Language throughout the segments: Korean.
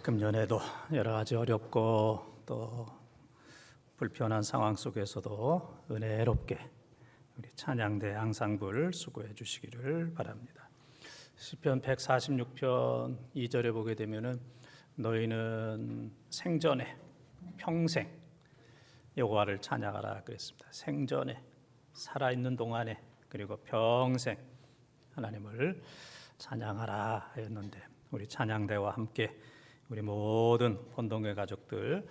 금년에도 여러 가지 어렵고 또 불편한 상황 속에서도 은혜롭게 우리 찬양대 앙상블 수고해 주시기를 바랍니다. 시편 146편 2절에 보게 되면은 너희는 생전에 평생 여호와를 찬양하라 그랬습니다. 생전에 살아있는 동안에 그리고 평생 하나님을 찬양하라 하였는데 우리 찬양대와 함께 우리 모든 본동의 가족들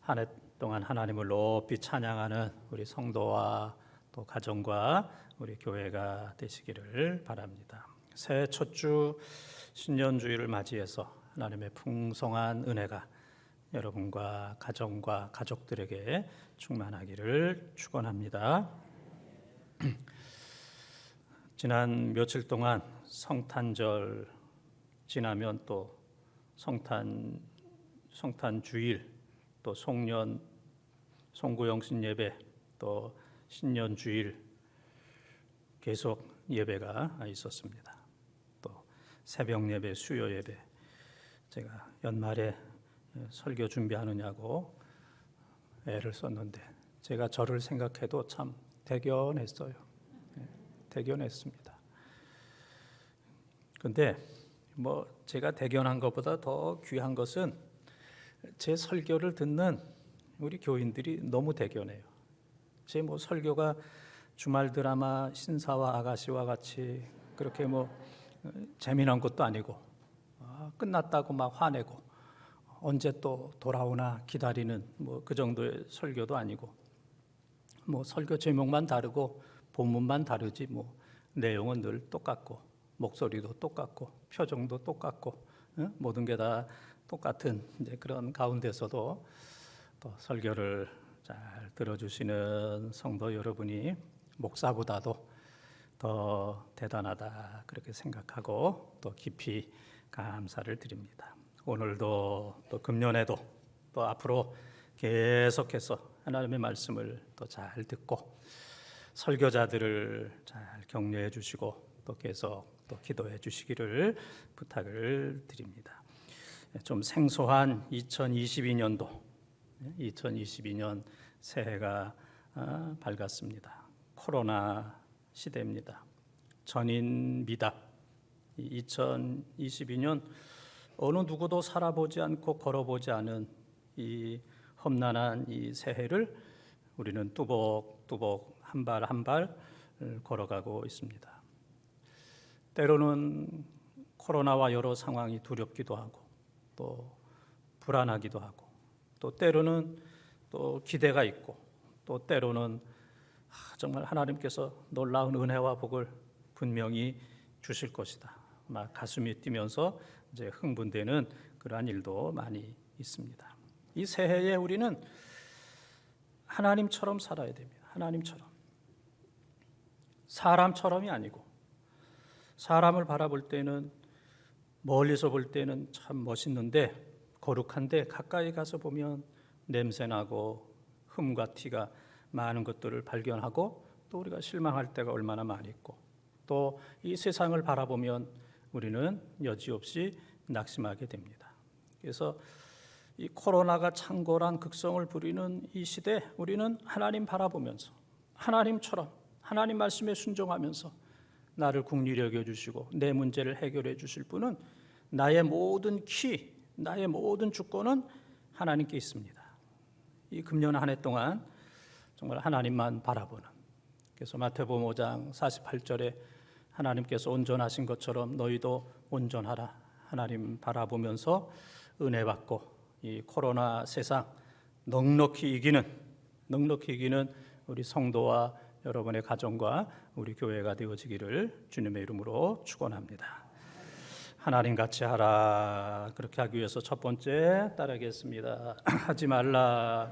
한 해 동안 하나님을 높이 찬양하는 우리 성도와 또 가정과 우리 교회가 되시기를 바랍니다. 새해 첫 주 신년주일을 맞이해서 하나님의 풍성한 은혜가 여러분과 가정과 가족들에게 충만하기를 축원합니다. 지난 며칠 동안 성탄절 지나면 또 성탄 주일 또 송구영신 예배 또 신년 주일 계속 예배가 있었습니다. 또 새벽 예배, 수요 예배 제가 연말에 설교 준비하느냐고 애를 썼는데 제가 저를 생각해도 참 대견했어요. 대견했습니다. 그런데 제가 대견한 것보다 더 귀한 것은 제 설교를 듣는 우리 교인들이 너무 대견해요. 제 설교가 주말 드라마 신사와 아가씨와 같이 그렇게 재미난 것도 아니고 끝났다고 막 화내고 언제 또 돌아오나 기다리는 그 정도의 설교도 아니고 설교 제목만 다르고 본문만 다르지 내용은 늘 똑같고 목소리도 똑같고 표정도 똑같고 모든 게 다 똑같은 이제 그런 가운데서도 또 설교를 잘 들어주시는 성도 여러분이 목사보다도 더 대단하다 그렇게 생각하고 또 깊이 감사를 드립니다. 오늘도 또 금년에도 또 앞으로 계속해서 하나님의 말씀을 또 잘 듣고 설교자들을 잘 격려해 주시고 또 계속 또 기도해 주시기를 부탁을 드립니다. 좀 생소한 2022년 새해가 밝았습니다. 코로나 시대입니다. 전인 미답 2022년 어느 누구도 살아보지 않고 걸어보지 않은 이 험난한 이 새해를 우리는 뚜벅뚜벅 한 발 한 발 걸어가고 있습니다. 때로는 코로나와 여러 상황이 두렵기도 하고 또 불안하기도 하고 또 때로는 또 기대가 있고 또 때로는 정말 하나님께서 놀라운 은혜와 복을 분명히 주실 것이다. 막 가슴이 뛰면서 이제 흥분되는 그러한 일도 많이 있습니다. 이 새해에 우리는 하나님처럼 살아야 됩니다. 하나님처럼. 사람처럼이 아니고 사람을 바라볼 때는 멀리서 볼 때는 참 멋있는데 거룩한데 가까이 가서 보면 냄새나고 흠과 티가 많은 것들을 발견하고 또 우리가 실망할 때가 얼마나 많이 있고 또 이 세상을 바라보면 우리는 여지없이 낙심하게 됩니다. 그래서 이 코로나가 창궐한 극성을 부리는 이 시대 우리는 하나님 바라보면서 하나님처럼 하나님 말씀에 순종하면서 나를 긍휼히 여겨주시고 내 문제를 해결해 주실 분은 나의 모든 나의 모든 주권은 하나님께 있습니다. 이 금년 한 해 동안 정말 하나님만 바라보는 그래서 마태복음 5장 48절에 하나님께서 온전하신 것처럼 너희도 온전하라 하나님 바라보면서 은혜 받고 이 코로나 세상 넉넉히 이기는 우리 성도와 여러분의 가정과 우리 교회가 되어지기를 주님의 이름으로 축원합니다. 하나님 같이 하라. 그렇게 하기 위해서 첫 번째 따르겠습니다. 하지 말라.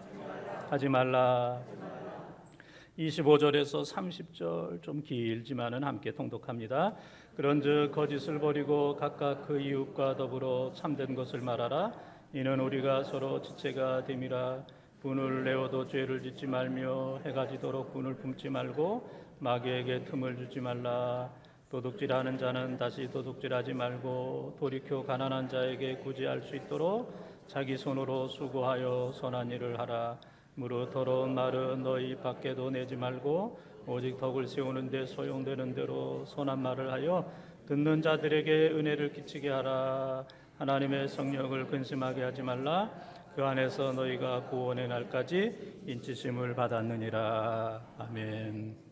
25절에서 30절 좀 길지만은 함께 통독합니다. 그런즉 거짓을 버리고 각각 그 이웃과 더불어 참된 것을 말하라. 이는 우리가 서로 지체가 됨이라. 분을 내어도 죄를 짓지 말며 해가 지도록 분을 품지 말고 마귀에게 틈을 주지 말라. 도둑질하는 자는 다시 도둑질하지 말고 돌이켜 가난한 자에게 구제할 수 있도록 자기 손으로 수고하여 선한 일을 하라. 무릇 더러운 말은 너희 밖에도 내지 말고 오직 덕을 세우는 데 소용되는 대로 선한 말을 하여 듣는 자들에게 은혜를 끼치게 하라. 하나님의 성령을 근심하게 하지 말라. 그 안에서 너희가 구원의 날까지 인치심을 받았느니라. 아멘.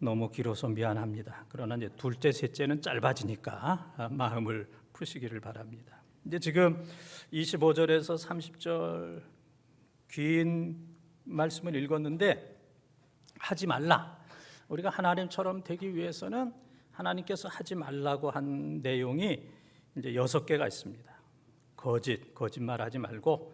너무 길어서 미안합니다. 그러나 이제 둘째, 셋째는 짧아지니까 마음을 푸시기를 바랍니다. 이제 지금 25절에서 30절 긴 말씀을 읽었는데 하지 말라. 우리가 하나님처럼 되기 위해서는 하나님께서 하지 말라고 한 내용이 이제 6개가 있습니다. 거짓말하지 말고,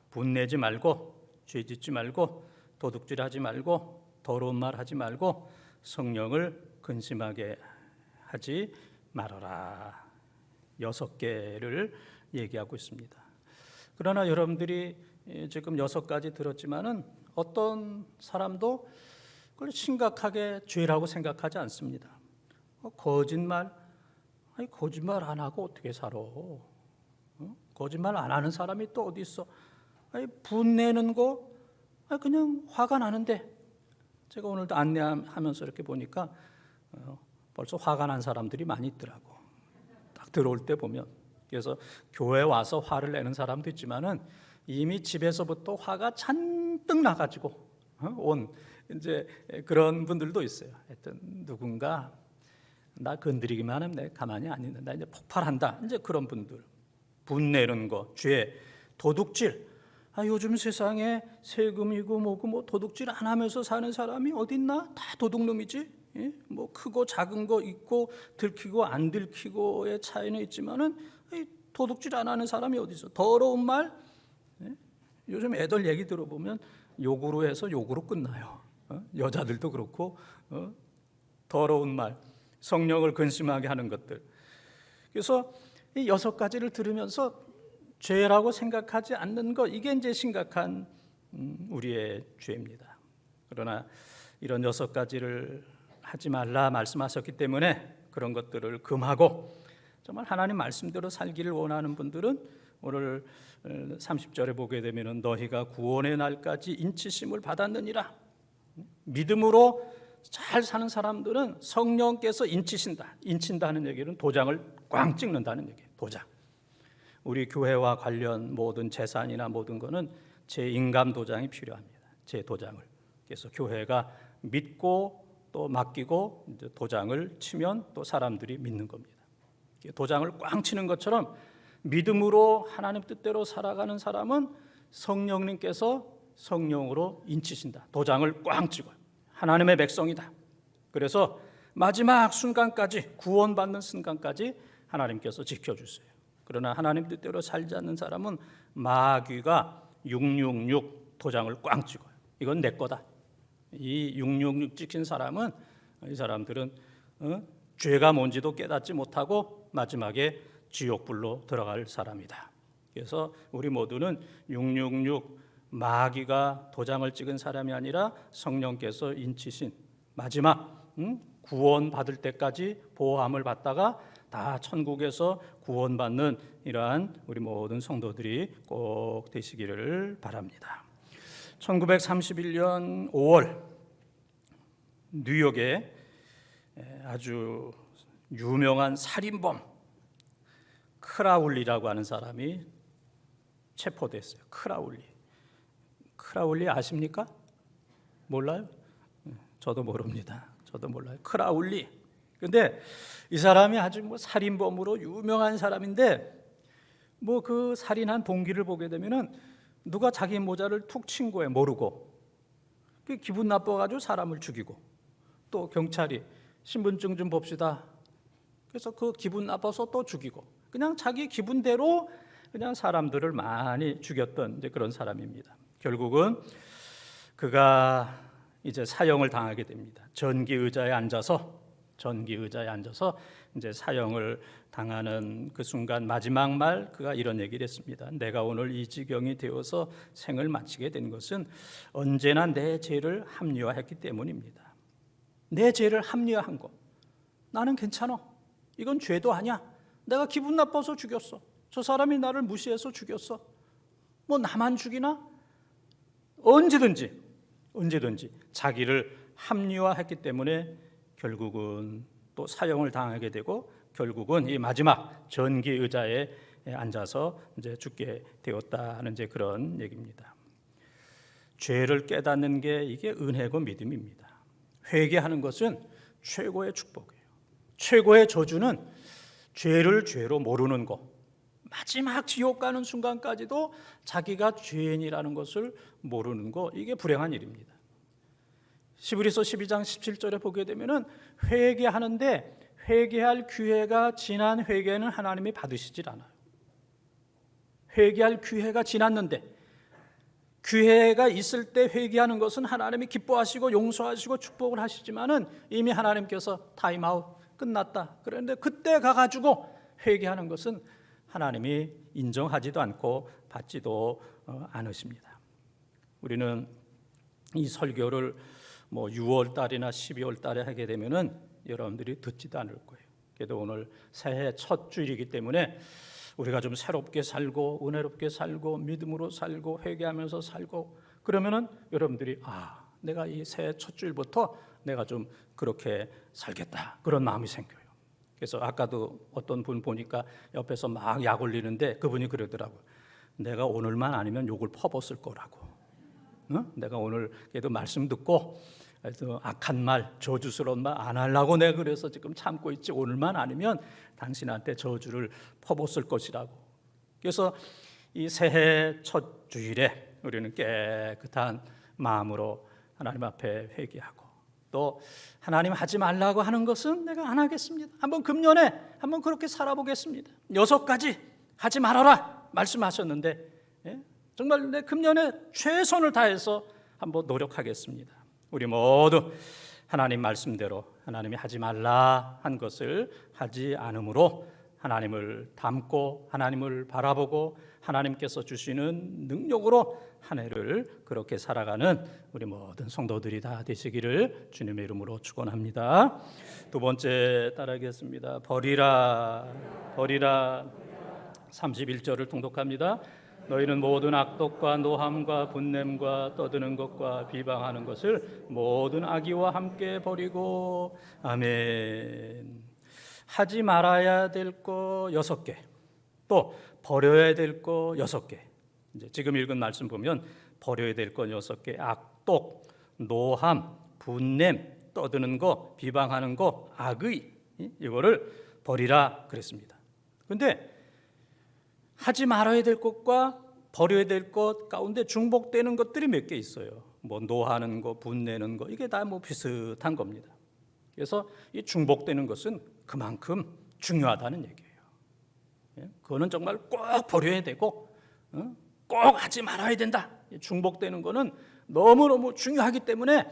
분내지 말고, 죄짓지 말고, 도둑질하지 말고, 더러운 말 하지 말고, 성령을 근심하게 하지 말아라. 6개를 얘기하고 있습니다. 그러나 여러분들이 지금 6가지 들었지만은 어떤 사람도 그걸 심각하게 죄라고 생각하지 않습니다. 거짓말 안 하고 어떻게 살아? 거짓말 안 하는 사람이 또 어디 있어? 분내는 거 그냥 화가 나는데, 제가 오늘도 안내하면서 이렇게 보니까 벌써 화가 난 사람들이 많이 있더라고. 딱 들어올 때 보면. 그래서 교회 와서 화를 내는 사람도 있지만은 이미 집에서부터 화가 잔뜩 나가지고 온 이제 그런 분들도 있어요. 하여튼 누군가 나 건드리기만 하면 내가 가만히 안 있는다. 이제 폭발한다. 이제 그런 분들. 분내는 거, 죄, 도둑질. 요즘 세상에 세금이고 뭐고 뭐 도둑질 안 하면서 사는 사람이 어딨나? 다 도둑놈이지. 예? 뭐 크고 작은 거 있고 들키고 안 들키고의 차이는 있지만은 도둑질 안 하는 사람이 어디 있어? 더러운 말. 예? 요즘 애들 얘기 들어보면 욕으로 해서 욕으로 끝나요. 여자들도 그렇고 더러운 말, 성령을 근심하게 하는 것들. 그래서 이 6가지를 들으면서 죄라고 생각하지 않는 것, 이게 이제 심각한 우리의 죄입니다. 그러나 이런 6가지를 하지 말라 말씀하셨기 때문에 그런 것들을 금하고 정말 하나님 말씀대로 살기를 원하는 분들은 오늘 30절에 보게 되면 너희가 구원의 날까지 인치심을 받았느니라. 믿음으로 잘 사는 사람들은 성령께서 인친다는 얘기는 도장을 꽝 찍는다는 얘기예요. 도장. 우리 교회와 관련 모든 재산이나 모든 거는 제 인감 도장이 필요합니다. 제 도장을. 그래서 교회가 믿고 또 맡기고 이제 도장을 치면 또 사람들이 믿는 겁니다. 도장을 꽝 치는 것처럼 믿음으로 하나님 뜻대로 살아가는 사람은 성령님께서 성령으로 인치신다. 도장을 꽝 찍어요. 하나님의 백성이다. 그래서 마지막 순간까지, 구원받는 순간까지 하나님께서 지켜주세요. 그러나 하나님 뜻대로 살지 않는 사람은 마귀가 666 도장을 꽝 찍어요. 이건 내 거다. 이 666 찍힌 사람은, 이 사람들은 죄가 뭔지도 깨닫지 못하고 마지막에 지옥불로 들어갈 사람이다. 그래서 우리 모두는 666 마귀가 도장을 찍은 사람이 아니라 성령께서 인치신 마지막 구원 받을 때까지 보호함을 받다가 다 천국에서 구원받는 이러한 우리 모든 성도들이 꼭 되시기를 바랍니다. 1931년 5월 뉴욕에 아주 유명한 살인범 크라울리라고 하는 사람이 체포됐어요. 크라울리 아십니까? 몰라요? 저도 모릅니다. 저도 몰라요. 크라울리. 근데 이 사람이 아주 살인범으로 유명한 사람인데 그 살인한 동기를 보게 되면은 누가 자기 모자를 툭 친 거예요. 모르고. 기분 나빠가지고 사람을 죽이고, 또 경찰이 신분증 좀 봅시다. 그래서 그 기분 나빠서 또 죽이고, 그냥 자기 기분대로 그냥 사람들을 많이 죽였던 이제 그런 사람입니다. 결국은 그가 이제 사형을 당하게 됩니다. 전기 의자에 앉아서 이제 사형을 당하는 그 순간 마지막 말, 그가 이런 얘기를 했습니다. 내가 오늘 이 지경이 되어서 생을 마치게 된 것은 언제나 내 죄를 합리화했기 때문입니다. 내 죄를 합리화한 것. 나는 괜찮아. 이건 죄도 아니야. 내가 기분 나빠서 죽였어. 저 사람이 나를 무시해서 죽였어. 뭐 나만 죽이나? 언제든지 자기를 합리화했기 때문에 결국은 또 사형을 당하게 되고 결국은 이 마지막 전기 의자에 앉아서 이제 죽게 되었다는 이제 그런 얘기입니다. 죄를 깨닫는 게 이게 은혜고 믿음입니다. 회개하는 것은 최고의 축복이에요. 최고의 저주는 죄를 죄로 모르는 것, 마지막 지옥 가는 순간까지도 자기가 죄인이라는 것을 모르는 것, 이게 불행한 일입니다. 히브리서 12장 17절에 보게 되면은 회개하는데 회개할 기회가 지난 회개는 하나님이 받으시질 않아요. 회개할 기회가 지났는데, 기회가 있을 때 회개하는 것은 하나님이 기뻐하시고 용서하시고 축복을 하시지만은 이미 하나님께서 타임아웃 끝났다. 그런데 그때 가가지고 회개하는 것은 하나님이 인정하지도 않고 받지도 않으십니다. 우리는 이 설교를 6월 달이나 12월 달에 하게 되면은 여러분들이 듣지도 않을 거예요. 그래도 오늘 새해 첫 주일이기 때문에 우리가 좀 새롭게 살고 은혜롭게 살고 믿음으로 살고 회개하면서 살고 그러면은 여러분들이 내가 이 새해 첫 주일부터 내가 좀 그렇게 살겠다, 그런 마음이 생겨요. 그래서 아까도 어떤 분 보니까 옆에서 막 약 올리는데 그분이 그러더라고요. 내가 오늘만 아니면 욕을 퍼붓을 거라고. 내가 오늘 그래도 말씀 듣고 악한 말, 저주스러운 말 안 하려고 내가 그래서 지금 참고 있지, 오늘만 아니면 당신한테 저주를 퍼붓을 것이라고. 그래서 이 새해 첫 주일에 우리는 깨끗한 마음으로 하나님 앞에 회개하고, 또 하나님 하지 말라고 하는 것은 내가 안 하겠습니다. 한번 금년에 한번 그렇게 살아보겠습니다. 6가지 하지 말아라 말씀하셨는데 정말 내 금년에 최선을 다해서 한번 노력하겠습니다. 우리 모두 하나님 말씀대로 하나님이 하지 말라 한 것을 하지 않으므로 하나님을 닮고 하나님을 바라보고 하나님께서 주시는 능력으로 한 해를 그렇게 살아가는 우리 모든 성도들이 다 되시기를 주님의 이름으로 축원합니다. 두 번째 따라하겠습니다. 버리라 31절을 통독합니다. 너희는 모든 악독과 노함과 분냄과 떠드는 것과 비방하는 것을 모든 악의와 함께 버리고. 아멘. 하지 말아야 될 거 6개, 또 버려야 될 거 6개. 이제 지금 읽은 말씀 보면 버려야 될 거 6개, 악독, 노함, 분냄, 떠드는 거, 비방하는 거, 악의, 이거를 버리라 그랬습니다. 그런데 하지 말아야 될 것과 버려야 될 것 가운데 중복되는 것들이 몇 개 있어요. 노하는 거, 분내는 거, 이게 다 비슷한 겁니다. 그래서 이 중복되는 것은 그만큼 중요하다는 얘기예요. 그거는 정말 꼭 버려야 되고 꼭 하지 말아야 된다. 중복되는 거는 너무너무 중요하기 때문에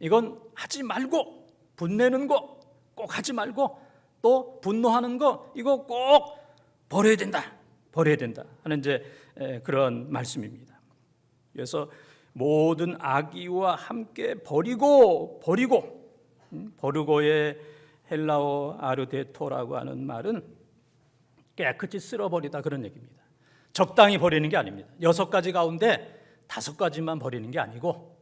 이건 하지 말고, 분내는 거 꼭 하지 말고, 또 분노하는 거 이거 꼭 버려야 된다 하는 이제 그런 말씀입니다. 그래서 모든 악의와 함께 버리고의 헬라어 아르데토라고 하는 말은 깨끗이 쓸어버리다, 그런 얘기입니다. 적당히 버리는 게 아닙니다. 6가지 가운데 5가지만 버리는 게 아니고,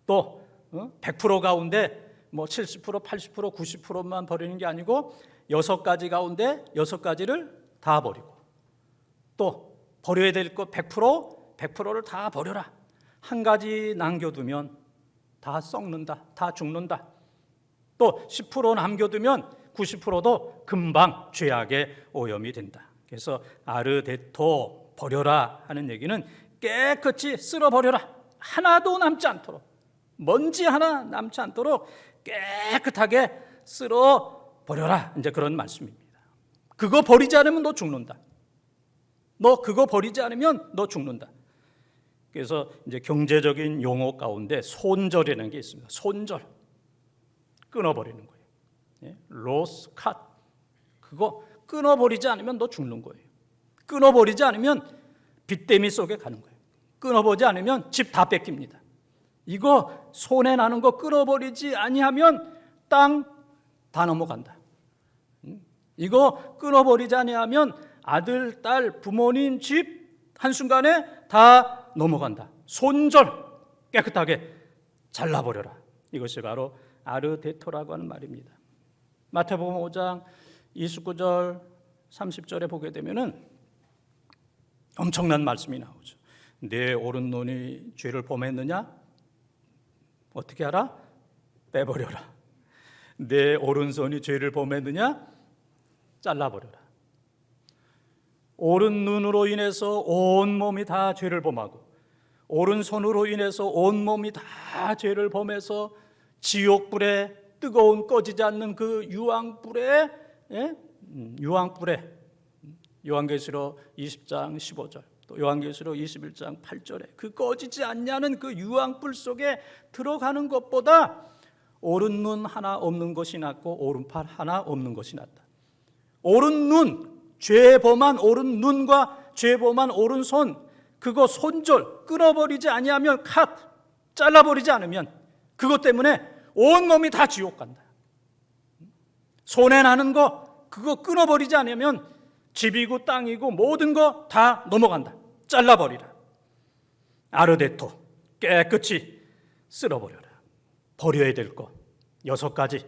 또 100% 가운데 70%, 80%, 90%만 버리는 게 아니고 6가지 가운데 6가지를 다 버리고, 또 버려야 될 것 100%를 다 버려라. 한 가지 남겨두면 다 썩는다, 다 죽는다. 또 10% 남겨두면 90%도 금방 죄악에 오염이 된다. 그래서 아르데토, 버려라 하는 얘기는 깨끗이 쓸어버려라. 하나도 남지 않도록, 먼지 하나 남지 않도록 깨끗하게 쓸어버려라, 이제 그런 말씀입니다. 그거 버리지 않으면 너 죽는다. 너 그거 버리지 않으면 너 죽는다. 그래서 이제 경제적인 용어 가운데 손절이라는 게 있습니다. 손절, 끊어버리는 거예요. 로스 컷, 그거 끊어버리지 않으면 너 죽는 거예요. 끊어버리지 않으면 빚더미 속에 가는 거예요. 끊어버리지 않으면 집 다 뺏깁니다. 이거 손해 나는 거 끊어버리지 아니하면 땅 다 넘어간다. 이거 끊어버리지 아니하면 아들, 딸, 부모님, 집 한순간에 다 넘어간다. 손절 깨끗하게 잘라버려라. 이것이 바로 아르데토라고 하는 말입니다. 마태복음 5장 29절 30절에 보게 되면은 엄청난 말씀이 나오죠. 내 오른 눈이 죄를 범했느냐? 어떻게 하라? 빼버려라. 내 오른손이 죄를 범했느냐? 잘라버려라. 오른 눈으로 인해서 온 몸이 다 죄를 범하고 오른손으로 인해서 온 몸이 다 죄를 범해서 지옥불에 뜨거운 꺼지지 않는 그 유황불에 요한계시록 20장 15절 또 요한계시록 21장 8절에 그 꺼지지 않냐는 그 유황불 속에 들어가는 것보다 오른 눈 하나 없는 것이 낫고 오른팔 하나 없는 것이 낫다. 오른 눈, 죄 범한 오른 눈과 죄 범한 오른손 그거 손절 끊어버리지 아니하면 컷 잘라버리지 않으면 그것 때문에 온 몸이 다 지옥 간다. 손에 나는 거 그거 끊어버리지 않으면 집이고 땅이고 모든 거 다 넘어간다. 잘라버리라. 아르데토 깨끗이 쓸어버려라. 버려야 될 거 6가지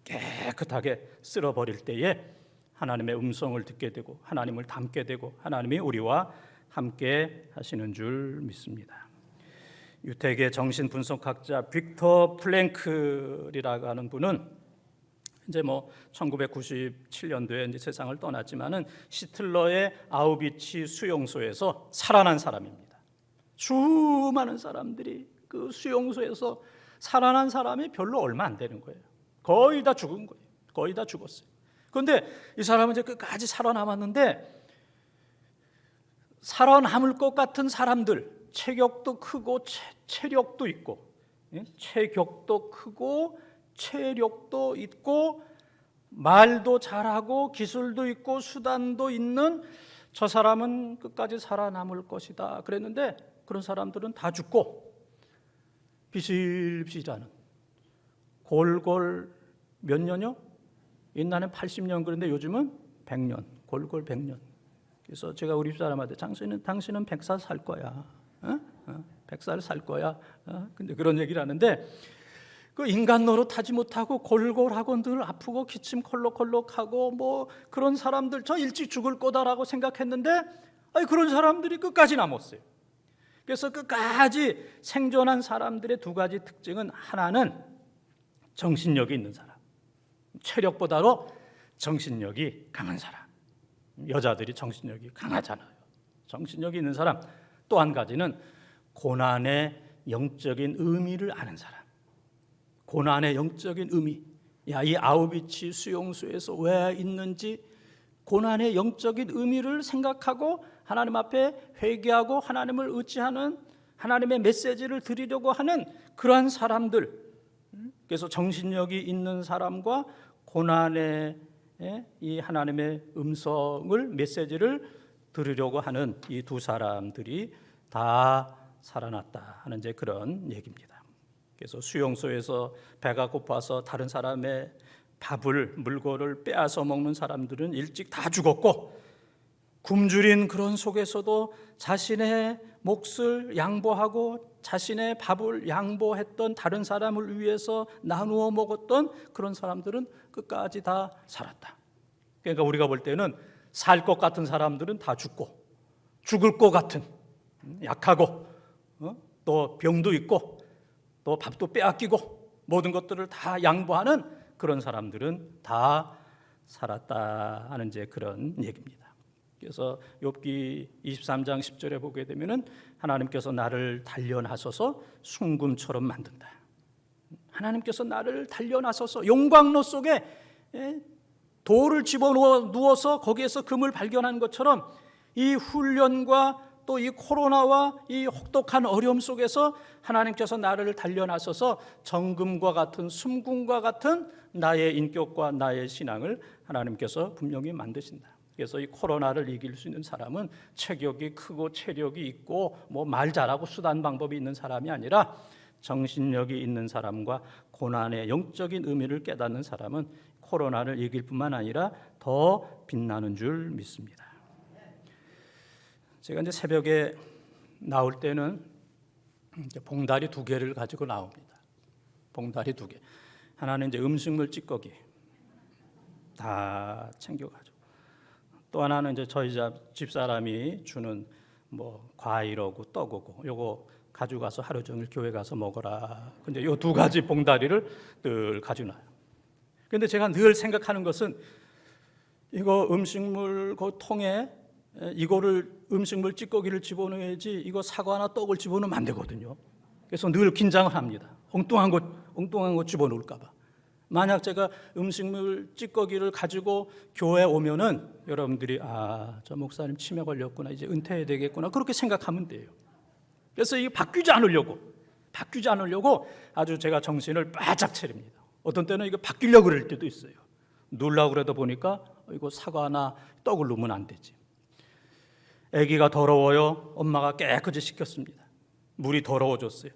깨끗하게 쓸어버릴 때에 하나님의 음성을 듣게 되고 하나님을 닮게 되고 하나님이 우리와 함께 하시는 줄 믿습니다. 유태계 정신분석학자 빅터 플랭클이라고 하는 분은 이제 1997년도에 이제 세상을 떠났지만은 시틀러의 아우비치 수용소에서 살아난 사람입니다. 수많은 사람들이 그 수용소에서 살아난 사람이 별로 얼마 안 되는 거예요. 거의 다 죽은 거예요. 거의 다 죽었어요. 그런데 이 사람은 이제 끝까지 살아남았는데 살아남을 것 같은 사람들 체격도 크고 체력도 있고 체격도 크고 체력도 있고 말도 잘하고 기술도 있고 수단도 있는 저 사람은 끝까지 살아남을 것이다 그랬는데 그런 사람들은 다 죽고 비실비실하는 골골 몇 년요? 옛날엔 80년 그런데 요즘은 100년 골골 100년. 그래서 제가 우리 집사람한테 당신은 100살 살 거야. 100살 살 거야. 근데 그런 얘기를 하는데 그 인간 노릇하지 못하고 골골하고 늘 아프고 기침 콜록콜록하고 뭐 그런 사람들 저 일찍 죽을 거다라고 생각했는데 그런 사람들이 끝까지 남았어요. 그래서 끝까지 생존한 사람들의 2가지 특징은 하나는 정신력이 있는 사람, 체력보다도 정신력이 강한 사람. 여자들이 정신력이 강하잖아요. 정신력이 있는 사람. 또 한 가지는 고난의 영적인 의미를 아는 사람. 고난의 영적인 의미. 이 아우비치 수용소에서 왜 있는지 고난의 영적인 의미를 생각하고 하나님 앞에 회개하고 하나님을 의지하는 하나님의 메시지를 드리려고 하는 그러한 사람들. 그래서 정신력이 있는 사람과 고난의 이 하나님의 음성을 메시지를 들으려고 하는 이 2 사람들이 다 살아났다 하는 이제 그런 얘기입니다. 그래서 수용소에서 배가 고파서 다른 사람의 밥을 물건을 빼앗아 먹는 사람들은 일찍 다 죽었고 굶주린 그런 속에서도 자신의 몫을 양보하고 자신의 밥을 양보했던 다른 사람을 위해서 나누어 먹었던 그런 사람들은 끝까지 다 살았다. 그러니까 우리가 볼 때는 살 것 같은 사람들은 다 죽고 죽을 것 같은 약하고 또 병도 있고 또 밥도 빼앗기고 모든 것들을 다 양보하는 그런 사람들은 다 살았다 하는 이제 그런 얘기입니다. 그래서 욥기 23장 10절에 보게 되면은 하나님께서 나를 단련하셔서 순금처럼 만든다. 하나님께서 나를 단련하셔서 용광로 속에 돌을 집어넣어서 거기에서 금을 발견한 것처럼 이 훈련과 또 이 코로나와 이 혹독한 어려움 속에서 하나님께서 나를 단련하셔서 정금과 같은 순금과 같은 나의 인격과 나의 신앙을 하나님께서 분명히 만드신다. 그래서 이 코로나를 이길 수 있는 사람은 체격이 크고 체력이 있고 뭐 말 잘하고 수단 방법이 있는 사람이 아니라 정신력이 있는 사람과 고난의 영적인 의미를 깨닫는 사람은 코로나를 이길 뿐만 아니라 더 빛나는 줄 믿습니다. 제가 이제 새벽에 나올 때는 이제 봉다리 2개를 가지고 나옵니다. 봉다리 2개. 하나는 이제 음식물 찌꺼기 다 챙겨가지고, 또 하나는 이제 저희 집 사람이 주는 뭐 과일하고 떡하고 요거 가져가서 하루 종일 교회 가서 먹어라. 근데 요 2가지 봉다리를 늘 가지고 나요. 근데 제가 늘 생각하는 것은 이거 음식물 그 통에 이거를 음식물 찌꺼기를 집어넣어야지 이거 사과나 떡을 집어넣으면 안 되거든요. 그래서 늘 긴장을 합니다. 엉뚱한 거 집어넣을까 봐. 만약 제가 음식물 찌꺼기를 가지고 교회에 오면은 여러분들이 저 목사님 치매 걸렸구나, 이제 은퇴해야 되겠구나, 그렇게 생각하면 돼요. 그래서 이게 바뀌지 않으려고 아주 제가 정신을 바짝 차립니다. 어떤 때는 이거 바뀌려고 그럴 때도 있어요. 놀라고 그러다 보니까 이거 사과나 떡을 넣으면 안 되지. 아기가 더러워요. 엄마가 깨끗이 씻겼습니다. 물이 더러워졌어요.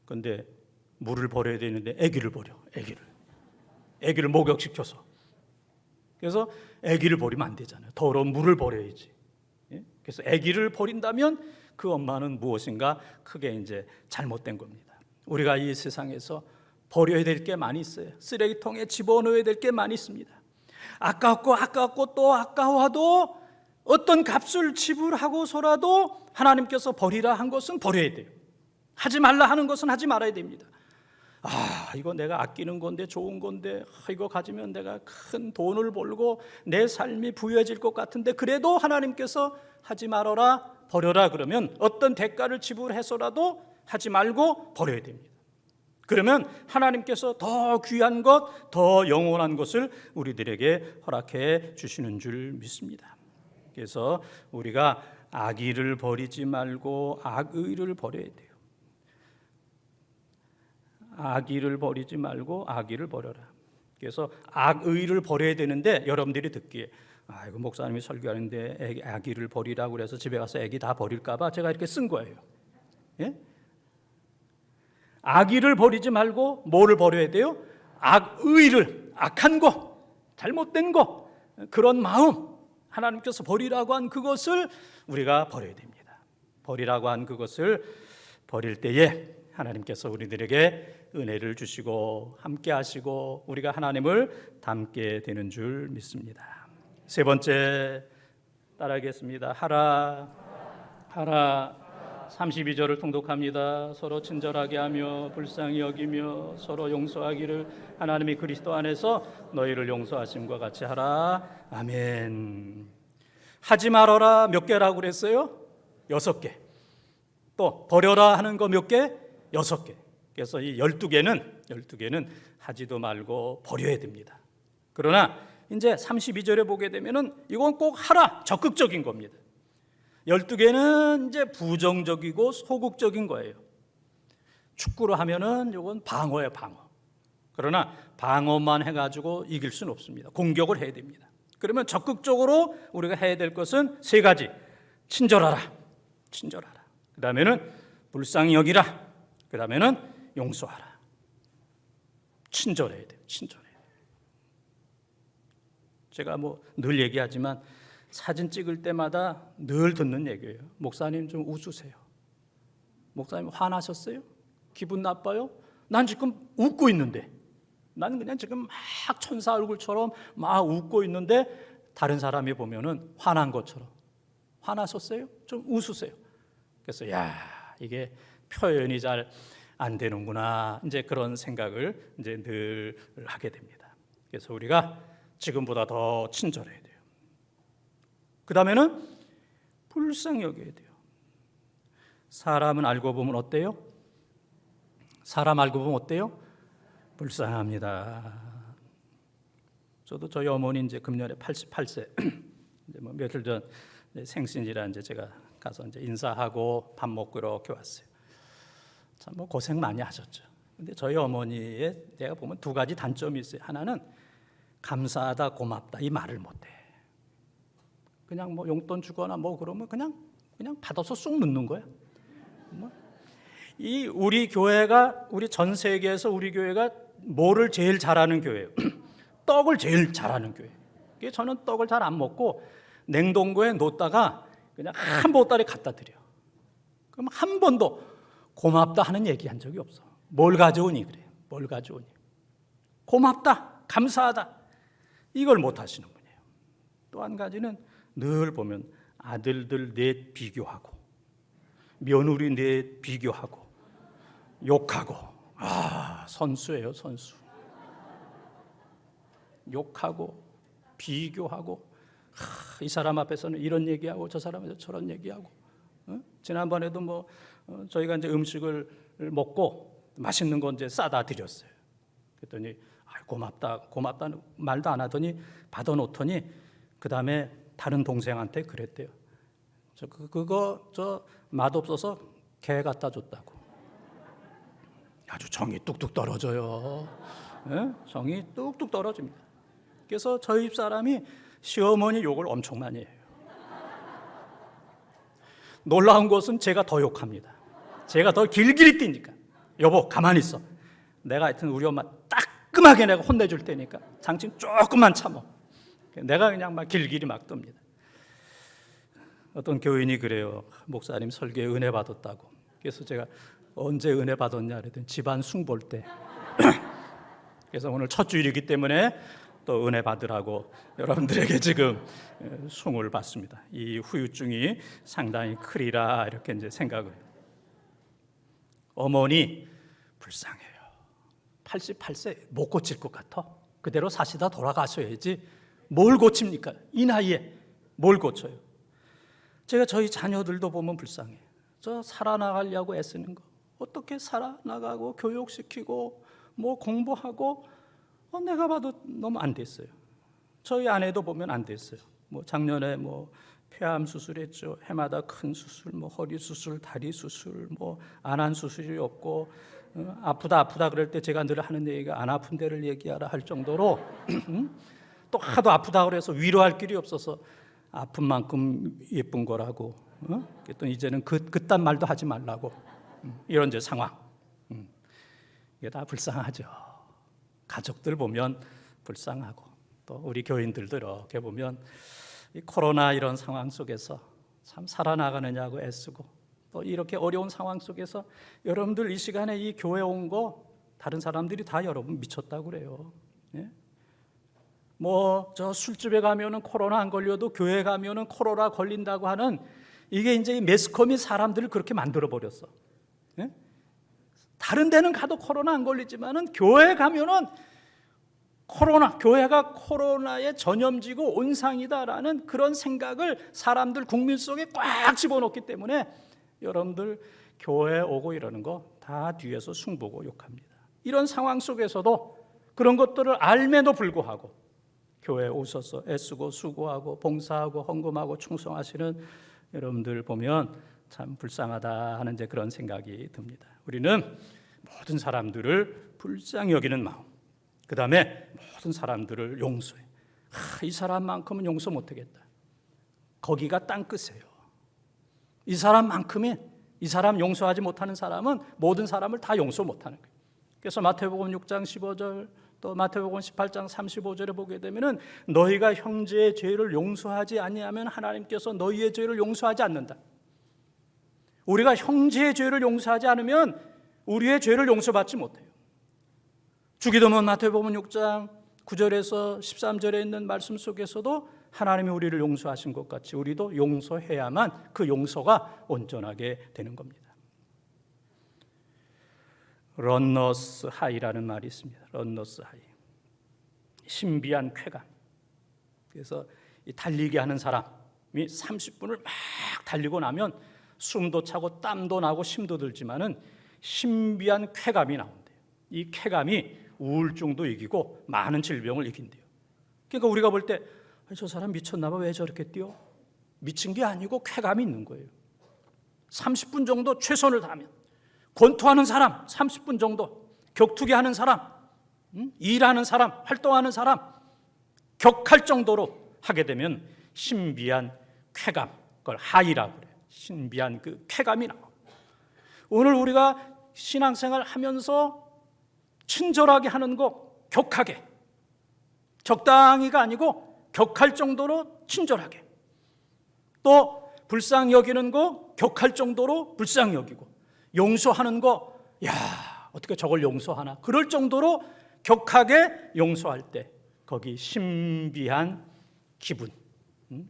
근데 물을 버려야 되는데 아기를 버려. 아기를 목욕시켜서. 그래서 아기를 버리면 안 되잖아요. 더러운 물을 버려야지. 그래서 아기를 버린다면 그 엄마는 무엇인가 크게 이제 잘못된 겁니다. 우리가 이 세상에서 버려야 될 게 많이 있어요. 쓰레기통에 집어넣어야 될 게 많이 있습니다. 아깝고 또 아까워도 어떤 값을 지불하고서라도 하나님께서 버리라 한 것은 버려야 돼요. 하지 말라 하는 것은 하지 말아야 됩니다. 이거 내가 아끼는 건데, 좋은 건데, 이거 가지면 내가 큰 돈을 벌고 내 삶이 부유해질 것 같은데, 그래도 하나님께서 하지 말아라, 버려라 그러면 어떤 대가를 지불해서라도 하지 말고 버려야 됩니다. 그러면 하나님께서 더 귀한 것, 더 영원한 것을 우리들에게 허락해 주시는 줄 믿습니다. 그래서 우리가 악의를 버리지 말고 악의를 버려야 돼요. 악의를 버리지 말고 악의를 버려라. 그래서 악의를 버려야 되는데, 여러분들이 듣기에 이거 목사님이 설교하는데 악의를 버리라고 그래서 집에 가서 악의 다 버릴까 봐 제가 이렇게 쓴 거예요. 예? 악의를 버리지 말고 뭐를 버려야 돼요? 악의를, 악한 거, 잘못된 거, 그런 마음, 하나님께서 버리라고 한 그것을 우리가 버려야 됩니다. 버리라고 한 그것을 버릴 때에 하나님께서 우리들에게 은혜를 주시고 함께 하시고 우리가 하나님을 닮게 되는 줄 믿습니다. 3번째 따라하겠습니다. 하라 32절을 통독합니다. 서로 친절하게 하며 불쌍히 여기며 서로 용서하기를 하나님이 그리스도 안에서 너희를 용서하심과 같이 하라. 아멘. 하지 말아라 몇 개라고 그랬어요? 6개. 또 버려라 하는 거 몇 개? 6개. 그래서 이 12개는 하지도 말고 버려야 됩니다. 그러나 이제 32절에 보게 되면은 이건 꼭 하라, 적극적인 겁니다. 12개는 이제 부정적이고 소극적인 거예요. 축구로 하면은 이건 방어예요, 방어. 그러나 방어만 해가지고 이길 수는 없습니다. 공격을 해야 됩니다. 그러면 적극적으로 우리가 해야 될 것은 3가지. 친절하라. 그 다음에는 불쌍히 여기라. 그 다음에는 용서하라. 친절해야 돼요. 제가 늘 얘기하지만 사진 찍을 때마다 늘 듣는 얘기예요. 목사님 좀 웃으세요. 목사님 화나셨어요? 기분 나빠요? 난 지금 웃고 있는데, 난 그냥 지금 막 천사 얼굴처럼 막 웃고 있는데 다른 사람이 보면은 화난 것처럼. 화나셨어요? 좀 웃으세요. 그래서 이게 표현이 잘 안 되는구나, 이제 그런 생각을 이제 늘 하게 됩니다. 그래서 우리가 지금보다 더 친절해야 돼요. 그 다음에는 불쌍히 여겨야 돼요. 사람은 알고 보면 어때요? 사람 알고 보면 어때요? 불쌍합니다. 저도 저희 어머니 이제 금년에 88세, 이제 며칠 전 생신이라 이제 제가 가서 이제 인사하고 밥 먹고 이렇게 왔어요. 참 고생 많이 하셨죠. 근데 저희 어머니의 내가 보면 2가지 단점이 있어요. 하나는 감사하다, 고맙다 이 말을 못해. 그냥 용돈 주거나 그러면 그냥 받아서 쑥 넣는 거야. 이 우리 교회가 우리 전 세계에서 우리 교회가 뭐를 제일 잘하는 교회예요? 떡을 제일 잘하는 교회. 저는 떡을 잘 안 먹고 냉동고에 놓다가 그냥 한 보따리 갖다 드려. 그럼 한 번도 고맙다 하는 얘기 한 적이 없어. 뭘 가져오니 그래요. 뭘 가져오니. 고맙다, 감사하다. 이걸 못 하시는 분이에요. 또 한 가지는 늘 보면 아들들 넷 비교하고 며느리 넷 비교하고 욕하고. 선수예요, 선수. 욕하고 비교하고, 이 사람 앞에서는 이런 얘기하고 저 사람 앞에서 저런 얘기하고. 지난번에도 저희가 이제 음식을 먹고 맛있는 거 이제 싸다 드렸어요. 그랬더니 고맙다는 말도 안 하더니 받아놓더니 그 다음에 다른 동생한테 그랬대요. 그거 맛없어서 개 갖다 줬다고. 아주 정이 뚝뚝 떨어져요. 정이 뚝뚝 떨어집니다. 그래서 저희 집사람이 시어머니 욕을 엄청 많이 해요. 놀라운 것은 제가 더 욕합니다. 제가 더 길길이 뛰니까. 여보 가만히 있어. 내가 하여튼 우리 엄마 따끔하게 내가 혼내줄 테니까 당신 조금만 참어. 내가 그냥 막 길길이 막 뜹니다. 어떤 교인이 그래요. 목사님 설교에 은혜 받았다고. 그래서 제가 언제 은혜 받았냐 그랬더니 집안 숭 볼 때. 그래서 오늘 첫 주일이기 때문에 또 은혜 받으라고 여러분들에게 지금 숭을 받습니다. 이 후유증이 상당히 크리라 이렇게 이제 생각을 해요. 어머니 불쌍해요. 88세 못 고칠 것 같아. 그대로 사시다 돌아가셔야지. 뭘 고칩니까? 이 나이에 뭘 고쳐요? 제가 저희 자녀들도 보면 불쌍해요. 저 살아나가려고 애쓰는 거. 어떻게 살아나가고 교육시키고 공부하고 내가 봐도 너무 안 됐어요. 저희 아내도 보면 안 됐어요. 작년에 폐암 수술했죠. 해마다 큰 수술, 허리 수술, 다리 수술, 안 한 수술이 없고 아프다 그럴 때 제가 늘 하는 얘기가 안 아픈 데를 얘기하라 할 정도로 또 하도 아프다 그래서 위로할 길이 없어서 아픈 만큼 예쁜 거라고. 그랬더니 이제는 그딴 말도 하지 말라고. 이런 이제 상황. 이게 다 불쌍하죠. 가족들 보면 불쌍하고 또 우리 교인들도 이렇게 보면 이 코로나 이런 상황 속에서 참 살아나가느냐고 애쓰고 또 이렇게 어려운 상황 속에서 여러분들 이 시간에 이 교회 온 거 다른 사람들이 다 여러분 미쳤다고 그래요. 예? 저 술집에 가면은 코로나 안 걸려도 교회 가면은 코로나 걸린다고 하는 이게 이제 매스컴이 사람들을 그렇게 만들어 버렸어. 예? 다른 데는 가도 코로나 안 걸리지만은 교회 가면은 교회가 코로나의 전염지고 온상이다라는 그런 생각을 사람들 국민 속에 꽉 집어넣기 때문에 여러분들 교회 오고 이러는 거 다 뒤에서 숭보고 욕합니다. 이런 상황 속에서도 그런 것들을 알매도 불구하고 교회에 오셔서 애쓰고 수고하고 봉사하고 헌금하고 충성하시는 여러분들 보면 참 불쌍하다 하는 이제 그런 생각이 듭니다. 우리는 모든 사람들을 불쌍히 여기는 마음, 그 다음에 모든 사람들을 용서해. 이 사람만큼은 용서 못하겠다. 거기가 땅끝이에요. 이 사람만큼은 이 사람 용서하지 못하는 사람은 모든 사람을 다 용서 못하는 거예요. 그래서 마태복음 6장 15절 또 마태복음 18장 35절에 보게 되면은 너희가 형제의 죄를 용서하지 아니하면 하나님께서 너희의 죄를 용서하지 않는다. 우리가 형제의 죄를 용서하지 않으면 우리의 죄를 용서받지 못해요. 주기도문 마태복음 6장 9절에서 13절에 있는 말씀 속에서도 하나님이 우리를 용서하신 것 같이 우리도 용서해야만 그 용서가 온전하게 되는 겁니다. 런너스 하이라는 말이 있습니다. 런너스 하이. 신비한 쾌감. 그래서 이 달리기 하는 사람이 30분을 막 달리고 나면 숨도 차고 땀도 나고 힘도 들지만은 신비한 쾌감이 나온대요. 이 쾌감이 우울증도 이기고 많은 질병을 이긴대요. 그러니까 우리가 볼 때 저 사람 미쳤나 봐. 왜 저렇게 뛰어? 미친 게 아니고 쾌감이 있는 거예요. 30분 정도 최선을 다하면 권투하는 사람 30분 정도, 격투기 하는 사람, 일하는 사람, 활동하는 사람 격할 정도로 하게 되면 신비한 쾌감, 그걸 하이라고 그래요. 신비한 그 쾌감이 나와. 오늘 우리가 신앙생활 하면서 친절하게 하는 거, 격하게, 적당히가 아니고 격할 정도로 친절하게, 또 불쌍히 여기는 거 격할 정도로 불쌍히 여기고, 용서하는 거, 야, 어떻게 저걸 용서하나, 그럴 정도로 격하게 용서할 때 거기 신비한 기분,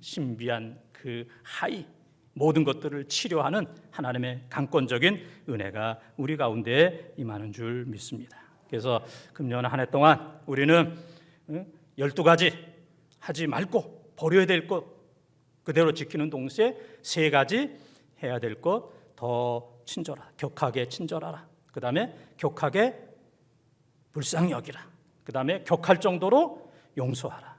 신비한 그 하이, 모든 것들을 치료하는 하나님의 강권적인 은혜가 우리 가운데 임하는 줄 믿습니다. 그래서 금년 한 해 동안 우리는 12가지 하지 말고 버려야 될 것 그대로 지키는 동시에 3가지 해야 될 것 더 친절하라, 격하게 친절하라, 그 다음에 격하게 불쌍히 여기라, 그 다음에 격할 정도로 용서하라.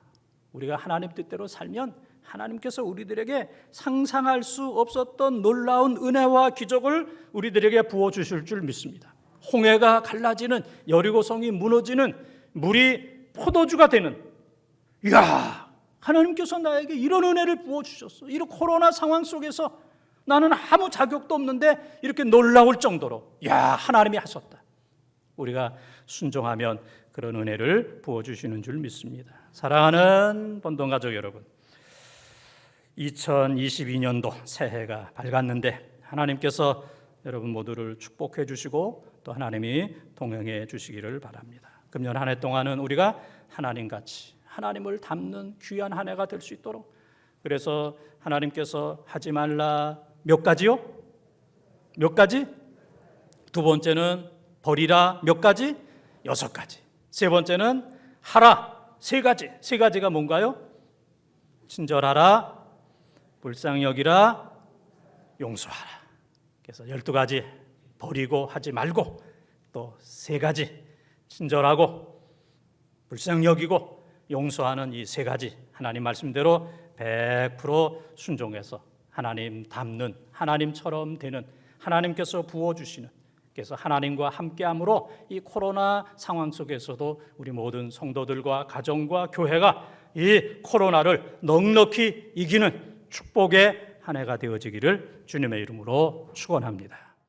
우리가 하나님 뜻대로 살면 하나님께서 우리들에게 상상할 수 없었던 놀라운 은혜와 기적을 우리들에게 부어주실 줄 믿습니다. 홍해가 갈라지는, 여리고성이 무너지는, 물이 포도주가 되는, 이야, 하나님께서 나에게 이런 은혜를 부어주셨어. 이런 코로나 상황 속에서 나는 아무 자격도 없는데 이렇게 놀라울 정도로, 야, 하나님이 하셨다. 우리가 순종하면 그런 은혜를 부어주시는 줄 믿습니다. 사랑하는 본동가족 여러분, 2022년도 새해가 밝았는데 하나님께서 여러분 모두를 축복해 주시고 또 하나님이 동행해 주시기를 바랍니다. 금년 한 해 동안은 우리가 하나님같이 하나님을 닮는 귀한 한 해가 될 수 있도록, 그래서 하나님께서 하지 말라 몇 가지요? 몇 가지? 2번째는 버리라 몇 가지? 6가지. 3번째는 하라 3가지. 3가지가 뭔가요? 친절하라, 불쌍히 여기라, 용서하라. 그래서 12가지 버리고 하지 말고 또 3가지 친절하고 불쌍히 여기고 용서하는 이 3가지 하나님 말씀대로 100% 순종해서 하나님 닮는, 하나님처럼 되는, 하나님께서 부어주시는, 그래서 하나님과 함께함으로 이 코로나 상황 속에서도 우리 모든 성도들과 가정과 교회가 이 코로나를 넉넉히 이기는 축복의 한 해가 되어지기를 주님의 이름으로 축원합니다.